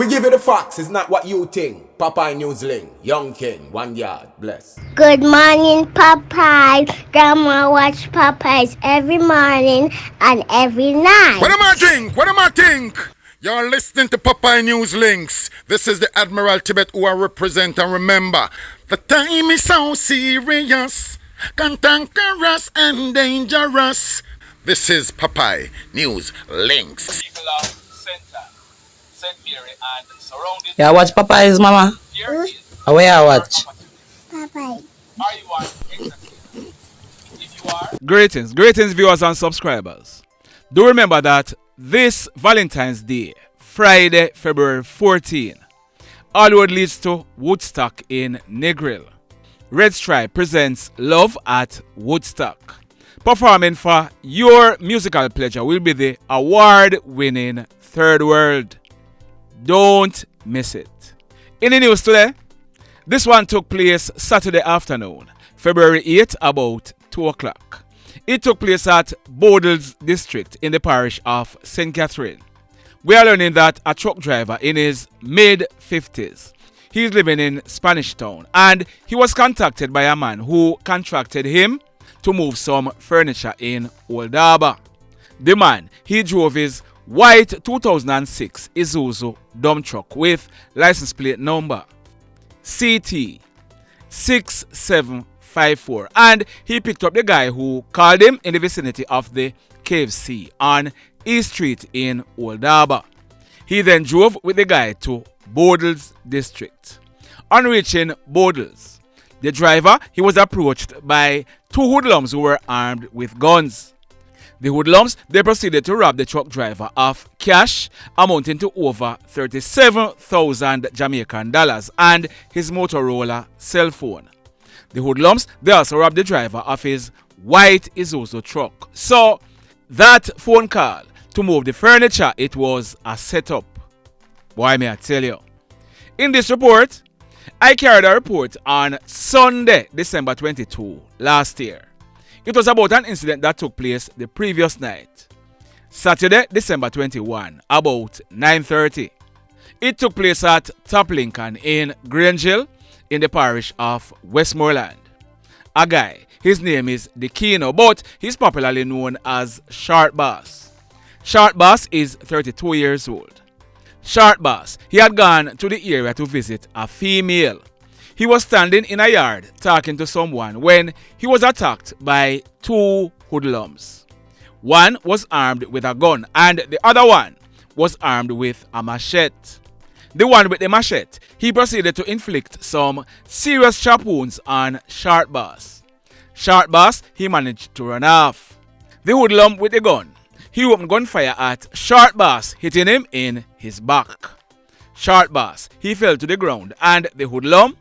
We give you the facts, it's not what you think. Popeye KlLLNG, Young King, 1 yard, bless. Good morning, Popeye. Grandma watch Popeyes every morning and every night. What am I think? What am I think? You're listening to Popeye News Links. This is the Admiral Tibet who I represent, and remember, the time is so serious, cantankerous and dangerous. This is Popeye News Links. People of Center, St. Mary and surrounding. Yeah, watch Popeyes, mama. Here is Where I watch? Popeye. are you on exactly? If you are, Greetings viewers and subscribers. Do remember that this Valentine's Day, Friday, February 14, all road leads to Woodstock in Negril. Red Stripe presents Love at Woodstock. Performing for your musical pleasure will be the award-winning Third World. Don't miss it. In the news today, this one took place Saturday afternoon, February 8, about 2 o'clock. It took place at Bodles District in the parish of St. Catherine. We are learning that a truck driver in his mid-50s, he's living in Spanish Town, and he was contacted by a man who contracted him to move some furniture in Old Harbour. The man, he drove his white 2006 Isuzu dump truck with license plate number CT 6754, and he picked up the guy who called him in the vicinity of the KFC on East Street in Old Harbour. He then drove with the guy to Bodles District. On reaching Bodles, the driver, he was approached by two hoodlums who were armed with guns. The hoodlums, they proceeded to rob the truck driver of cash amounting to over 37,000 Jamaican dollars and his Motorola cell phone. The hoodlums, they also robbed the driver of his white Isuzu truck. So, that phone call to move the furniture, it was a setup. Why may I tell you? In this report, I carried a report on Sunday, December 22, last year. It was about an incident that took place the previous night. Saturday, December 21, about 9:30. It took place at Top Lincoln in Grangeville in the parish of Westmoreland. A guy, his name is Dickeno, but he's popularly known as Shar Bass. Shar Bass is 32 years old. Shar Bass, he had gone to the area to visit a female. He was standing in a yard talking to someone when he was attacked by two hoodlums. One was armed with a gun and the other one was armed with a machete. The one with the machete, he proceeded to inflict some serious sharp wounds on Shar Bass. Shar Bass, he managed to run off. The hoodlum with the gun, he opened gunfire at Shar Bass, hitting him in his back. Shar Bass, he fell to the ground, and the hoodlum,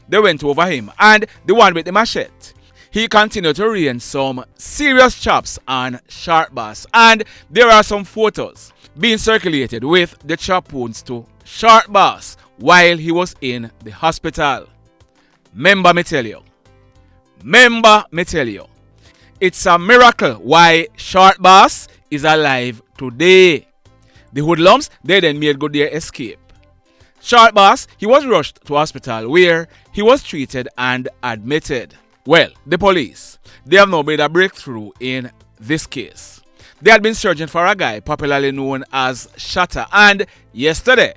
they went over him, and the one with the machete, he continued to rain some serious chops on Shar Bass, and there are some photos being circulated with the chop wounds to Shar Bass while he was in the hospital. Remember me tell you, it's a miracle why Shar Bass is alive today. The hoodlums, they then made good their escape. Shar Bass, he was rushed to hospital where he was treated and admitted. Well, the police, they have now made a breakthrough in this case. They had been searching for a guy popularly known as Shatta, and yesterday,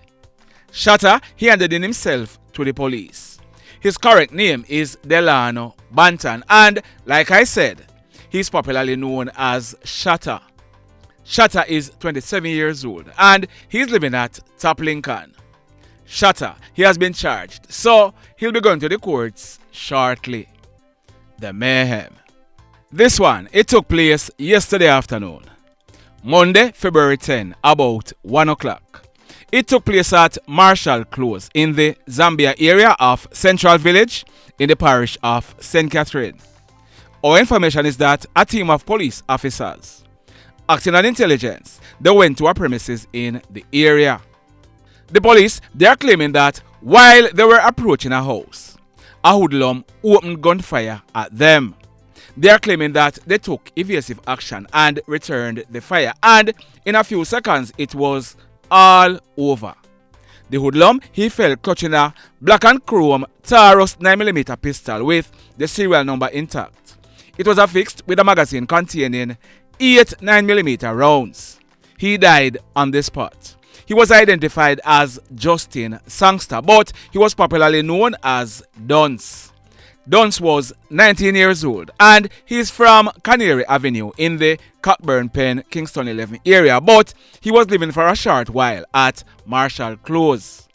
Shatta, he handed in himself to the police. His correct name is Delano Banton, and like I said, he's popularly known as Shatta. Shatta is 27 years old and he's living at Top Lincoln. Shatta, he has been charged, so he'll be going to the courts shortly. The mayhem. This one, it took place yesterday afternoon. Monday, February 10, about 1 o'clock. It took place at Marshall Close in the Zambia area of Central Village in the parish of St. Catherine. Our information is that a team of police officers, acting on intelligence, they went to a premises in the area. The police, they are claiming that while they were approaching a house, a hoodlum opened gunfire at them. They are claiming that they took evasive action and returned the fire, and in a few seconds it was all over. The hoodlum, he felt clutching a black and chrome Taurus 9mm pistol with the serial number intact. It was affixed with a magazine containing 8 9mm rounds. He died on the spot. He was identified as Justin Sangster, but he was popularly known as Dunce. Dunce was 19 years old and he's from Canary Avenue in the Cockburn Pen, Kingston 11 area, but he was living for a short while at Marshall Close.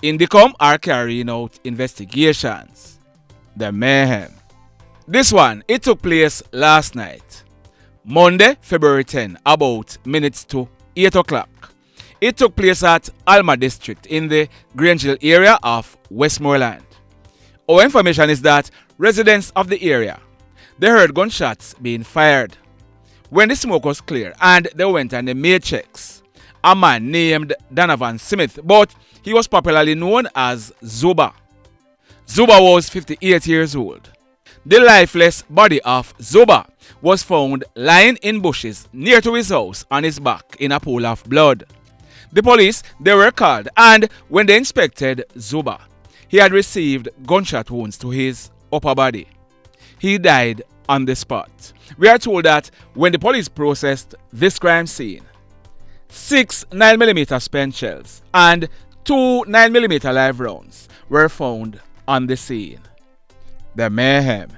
Indicom are carrying out investigations. The mayhem. This one, it took place last night, Monday, February 10, about minutes to 8 o'clock. It took place at Alma District in the Grange Hill area of Westmoreland. Our information is that residents of the area, they heard gunshots being fired. When the smoke was clear and they went and they made checks, a man named Donovan Smith, but he was popularly known as Zubba. Zubba was 58 years old. The lifeless body of Zubba was found lying in bushes near to his house on his back in a pool of blood. The police, they were called, and when they inspected Zubba, he had received gunshot wounds to his upper body. He died on the spot. We are told that when the police processed this crime scene, 6 9mm spent shells and 2 9mm live rounds were found on the scene. The mayhem.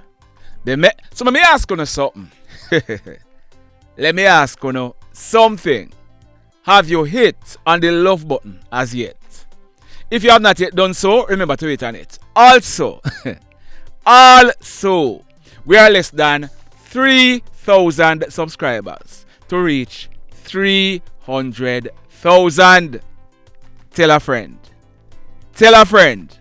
So let me ask you something. Let me ask you something. Have you hit on the love button as yet? If you have not yet done so, remember to hit on it. Also, we are less than 3,000 subscribers to reach 300,000. Tell a friend. Tell a friend.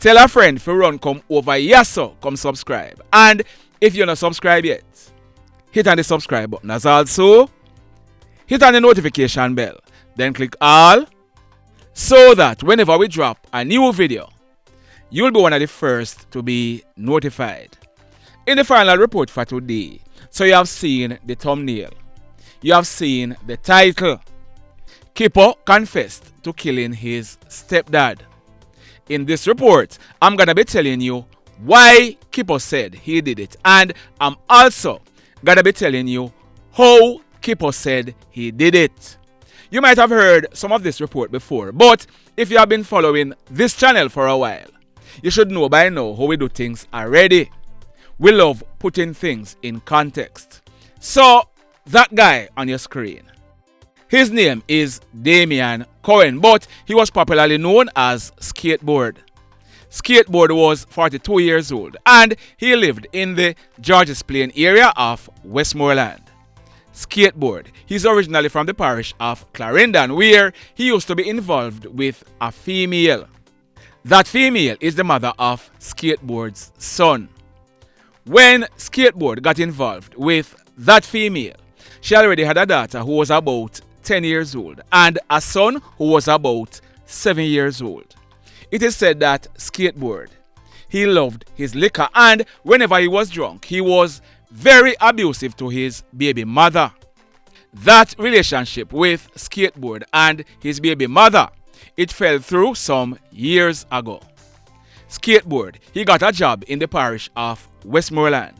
Tell a friend for run come over here so come subscribe. And if you're not subscribed yet, hit on the subscribe button. As also, hit on the notification bell. Then click all, so that whenever we drop a new video, you'll be one of the first to be notified. In the final report for today, so you have seen the thumbnail, you have seen the title. Kippo confessed to killing his stepdad. In this report, I'm gonna be telling you why Kippo said he did it, and I'm also gonna be telling you how Kippo said he did it. You might have heard some of this report before, but if you have been following this channel for a while, you should know by now how we do things already. We love putting things in context. So, that guy on your screen, his name is Damion Cohen, but he was popularly known as Skateboard. Skateboard was 42 years old and he lived in the Georges Plain area of Westmoreland. Skateboard, he's originally from the parish of Clarendon, where he used to be involved with a female. That female is the mother of Skateboard's son. When Skateboard got involved with that female, she already had a daughter who was about 10 years old and a son who was about 7 years old. It is said that Skateboard, he loved his liquor, and whenever he was drunk, he was very abusive to his baby mother. That relationship with Skateboard and his baby mother, it fell through some years ago. Skateboard, he got a job in the parish of Westmoreland.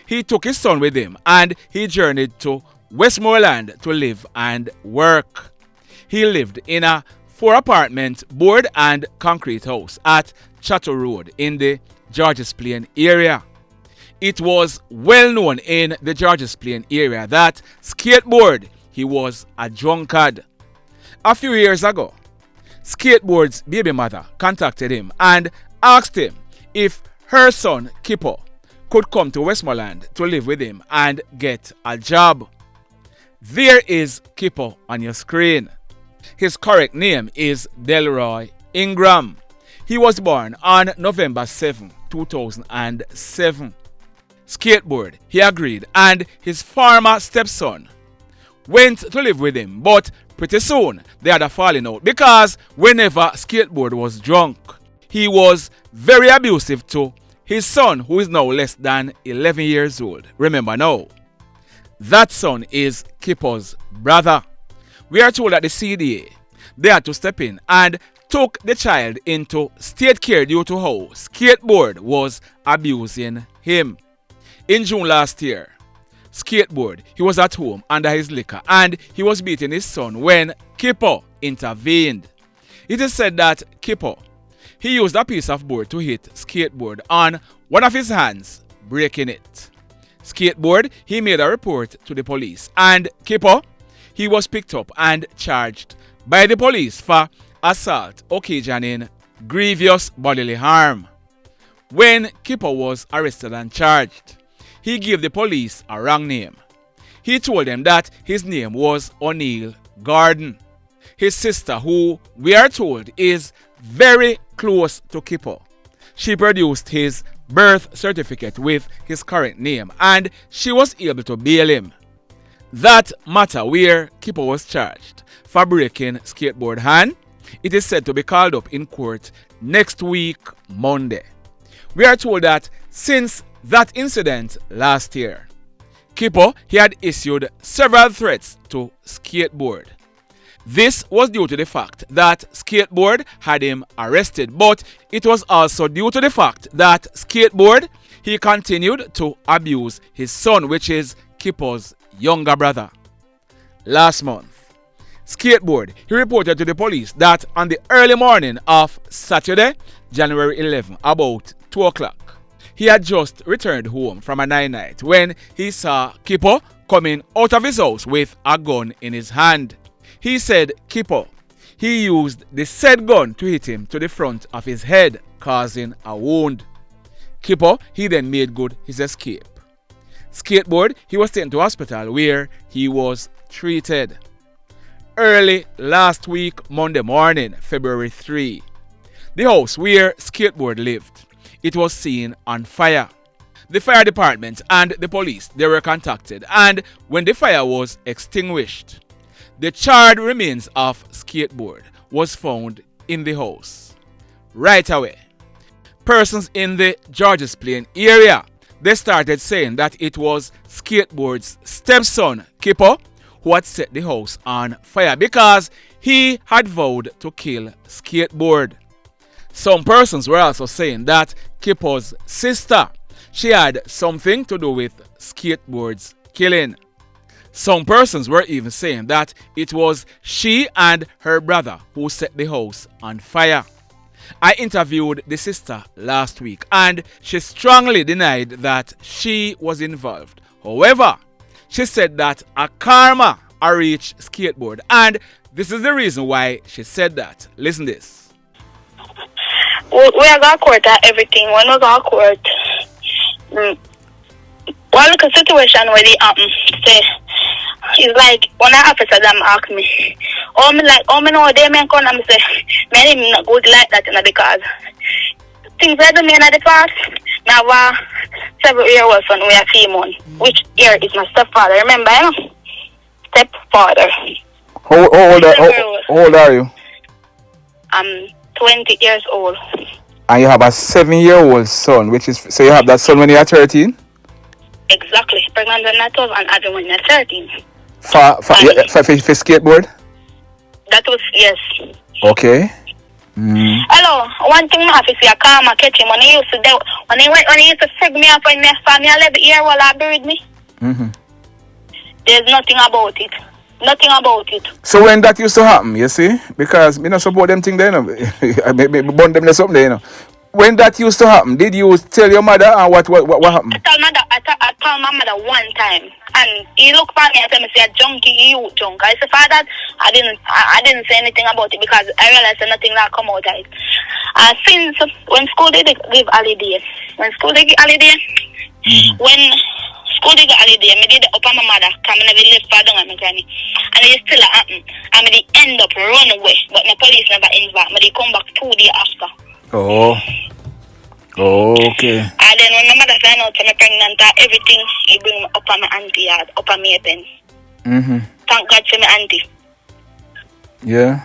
He took his son with him and he journeyed to Westmoreland to live and work. He lived in a 4-apartment board and concrete house at Shatta Road in the Georges Plain area. It was well known in the Georges Plain area that Skateboard, he was a drunkard. A few years ago, Skateboard's baby mother contacted him and asked him if her son Kippo could come to Westmoreland to live with him and get a job. There is Kippo on your screen. His correct name is Delroy Ingram. He was born on November 7, 2007. Skateboard, he agreed, and his former stepson went to live with him, but pretty soon they had a falling out because whenever Skateboard was drunk, he was very abusive to his son, who is now less than 11 years old. Remember now, that son is Kippo's brother. We are told that the CDA, they had to step in and took the child into state care due to how Skateboard was abusing him. In June last year, Skateboard, he was at home under his liquor and he was beating his son when Kippo intervened. It is said that Kippo, he used a piece of board to hit Skateboard on one of his hands, breaking it. Skateboard, he made a report to the police, and Kippo, he was picked up and charged by the police for assault occasioning grievous bodily harm. When Kippo was arrested and charged, he gave the police a wrong name. He told them that his name was O'Neal Gordon. His sister, who we are told is very close to Kippo, she produced his birth certificate with his current name and she was able to bail him. That matter where Kippo was charged for breaking Skateboard hand, it is said to be called up in court next week, Monday. We are told that since that incident last year, Kippo, he had issued several threats to Skateboard. This was due to the fact that Skateboard had him arrested, but it was also due to the fact that Skateboard, he continued to abuse his son, which is Kippo's younger brother. Last month, Skateboard, he reported to the police that on the early morning of Saturday, January 11, about 2 o'clock, he had just returned home from a night when he saw Kippo coming out of his house with a gun in his hand. He said Kippo, he used the said gun to hit him to the front of his head, causing a wound. Kippo, he then made good his escape. Skateboard, he was taken to hospital where he was treated. Early last week, Monday morning, February 3, the house where Skateboard lived, it was seen on fire. The fire department and the police, they were contacted, and when the fire was extinguished, the charred remains of Skateboard was found in the house. Right away, persons in the Georges Plain area, they started saying that it was Skateboard's stepson, Kippo, who had set the house on fire because he had vowed to kill Skateboard. Some persons were also saying that Kippo's sister, she had something to do with Skateboard's killing. Some persons were even saying that it was she and her brother who set the house on fire. I interviewed the sister last week and she strongly denied that she was involved. However, she said that a karma reached Skateboard, and this is the reason why she said that. Listen this. We are going to court at everything. When we go to court, one look at situation where they say, it's like when I officer them ask me, me know they may come and say, me him not good like that, because things that do me in the past, now have a 7-year-old son, we are 3 months, which here is my stepfather, remember, stepfather. How old are you? I'm 20 years old. And you have a 7-year-old son, which is, so you have that son when you are 13? Exactly. Pregnant when you're 12 and having when you're 13. For Skateboard? That was, yes. Okay. Hello, one thing I have to say, I can't catch him when he used to do, when he used to frig me up when me for me 11 year while I buried me. There's nothing about it. Nothing about it. So when that used to happen, you see, because me not support them thing there, you know. I burn them something there, you know. When that used to happen, did you tell your mother and what happened? I told my mother one time, and he looked at me and said, "Say junkie, you junk." I said, "Father, I didn't say anything about it because I realized that nothing that come out of it." Since when school did give holiday, when school did give holiday, me did up on my mother, come and never live far down on my granny, and it still happen. And me end up run away, but the police never involved. Me they come back 2 days after. Oh, okay. And then when my mother found out I'm pregnant, everything he bring me up on my auntie yard, up on me then. Thank God for my auntie. Yeah.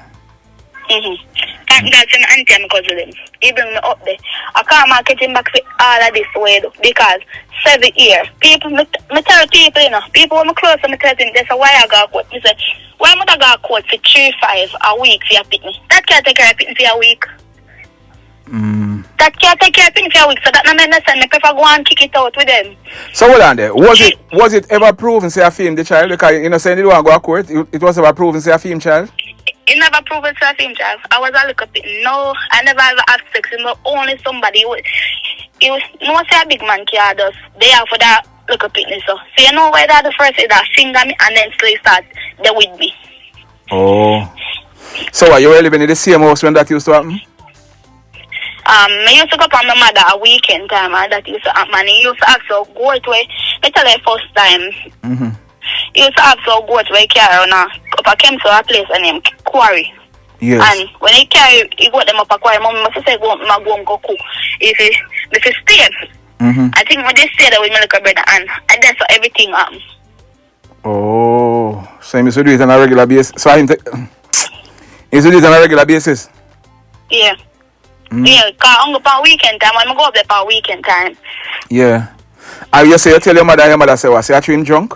Thank God to my auntie and my cousin them. He bring me up there. I can't market him back for all of this way though, because 7 years. People, me tell people, you know, people when me close to me tell them, that's why I got quote. Me say, why am I got quote for 3-5 a week for your pitney? That can't take care of pitney for a week. That can't take care of pitney for a week, so that no make no sense. I prefer go and kick it out with them. So hold on there. Was it ever proven say a film the child? Because you know saying you don't want to go to court. It was ever proven say a film child? It never proved it's a film child. I was a look up it. No, I never ever had sex with only somebody who it was no say a big man can just they are for that look up it so. So you know why that the first is that finger me and then slowly start they with me. Oh. So you were living in the same house when that used to happen? I used to go up on my mother a weekend time and that used to happen and he used to ask so go to where I tell her first time. He used to have so go to where he carry on up a came to a place and named Quarry. Yes. And when he got them up a Quarry, mom must say go and go cook. If he stay, I think when they stay there with my little brother and that's how everything happens. Oh, so he used to do it on a regular basis. So he used to do it on a regular basis? Yeah. Yeah, because I'm going for weekend time. I'm go up there for weekend time. Yeah. And you say you tell your mother say what? Say you him drunk?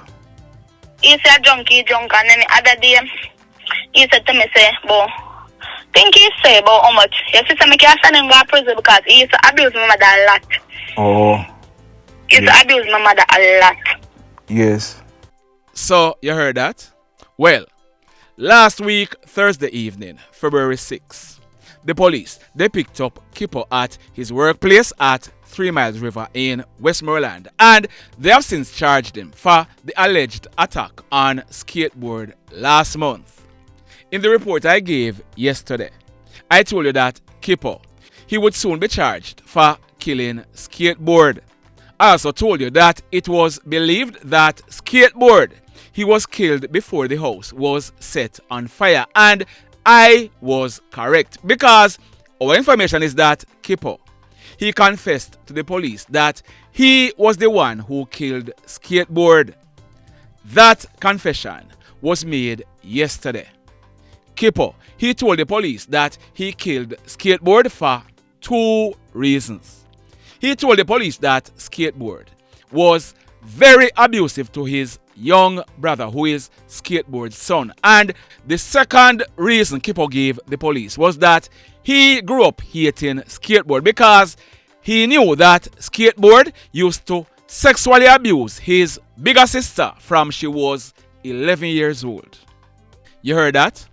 He said drunk, and then the other day, he said to me, say, but think he say about how much. Your sister me can't send him to prison because he used to abuse my mother a lot. Oh. He used to abuse my mother a lot. Yes. So, you heard that? Well, last week, Thursday evening, February 6th, the police, they picked up Kippo at his workplace at 3 Miles River in Westmoreland, and they have since charged him for the alleged attack on Skateboard last month. In the report I gave yesterday, I told you that Kippo, he would soon be charged for killing Skateboard. I also told you that it was believed that Skateboard, he was killed before the house was set on fire, and I was correct because our information is that Kippo, he confessed to the police that he was the one who killed Skateboard. That confession was made yesterday. Kippo, he told the police that he killed Skateboard for 2 reasons. He told the police that Skateboard was very abusive to his young brother, who is Skateboard's son. And the second reason Kippo gave the police was that he grew up hating Skateboard because he knew that Skateboard used to sexually abuse his bigger sister from she was 11 years old. You heard that?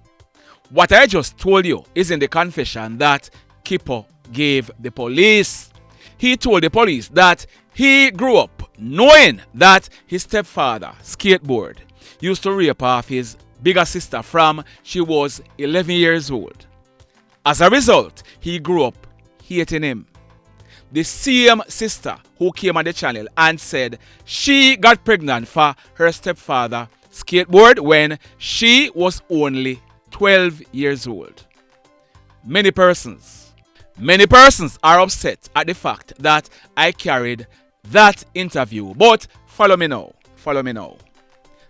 What I just told you is in the confession that Kippo gave the police. He told the police that he grew up knowing that his stepfather, Skateboard, used to rape off his bigger sister from she was 11 years old. As a result, he grew up hating him. The same sister who came on the channel and said she got pregnant for her stepfather, Skateboard, when she was only 12 years old. Many persons are upset at the fact that I carried that interview, but follow me now.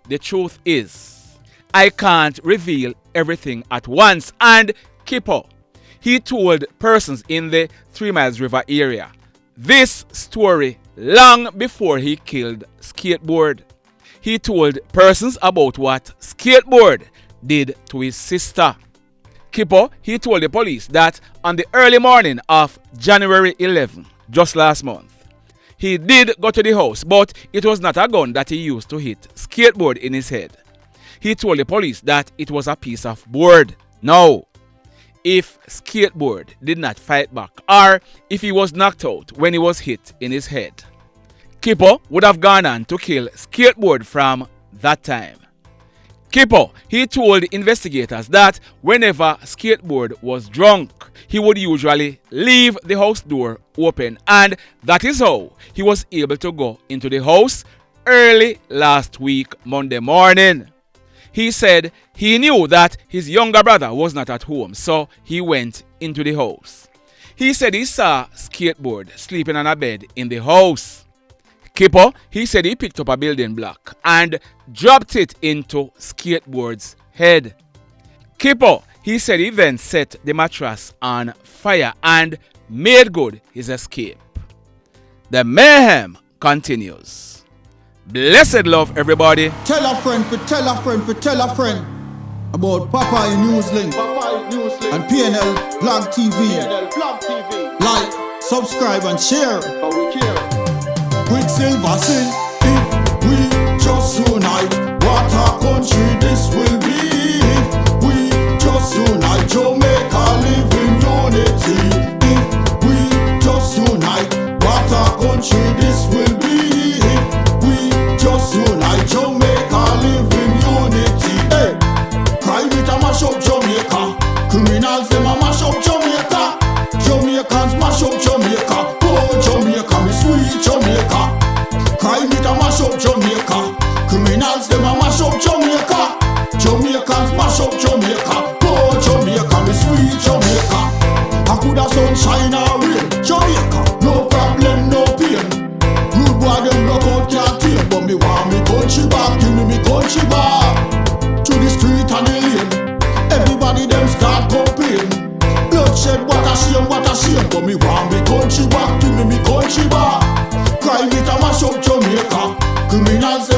The truth is, I can't reveal everything at once, and Kippo, he told persons in the 3 Miles River area this story long before he killed Skateboard. He told persons about what Skateboard did to his sister. Kippo, he told the police that on the early morning of January 11, just last month, he did go to the house, but it was not a gun that he used to hit Skateboard in his head. He told the police that it was a piece of board. Now, if Skateboard did not fight back, or if he was knocked out when he was hit in his head, Kippo would have gone on to kill Skateboard from that time. Kippo, he told investigators that whenever Skateboard was drunk, he would usually leave the house door open, and that is how he was able to go into the house early last week, Monday morning. He said he knew that his younger brother was not at home, so he went into the house. He said he saw Skateboard sleeping on a bed in the house. Kippo, he said he picked up a building block and dropped it into Skateboard's head. Kippo, He said he then set the mattress on fire and made good his escape. The mayhem continues. Blessed love, everybody. Tell a friend for tell a friend for tell a friend about Popeye Newslink and KlLL TV. Like, subscribe and share. Quicksilver sing, if we just unite, what a country this will be. If we just unite, Jamaica live in unity. If we just unite, what a country this will be. If we just unite, Jamaica live in unity. Hey, crime it a mash up Jamaica. Criminals them a mash up Jamaica. Jamaicans mash up Jamaica. Oh Jamaica, me sweet Jamaica. Crime it a mash up Jamaica. Criminals them a mash up Jamaica. Jamaicans mash up Jamaica. Oh Jamaica, me sweet Jamaica. I coulda sunshine or rain. Jamaica, no problem, no pain. Good boy them knock out can't tame, but me want me country back. Give me country back. To the street and the lane, everybody them start complain. Bloodshed, what a shame, but me want me country back. Give me country back. Crime it a mash up Jamaica. Criminals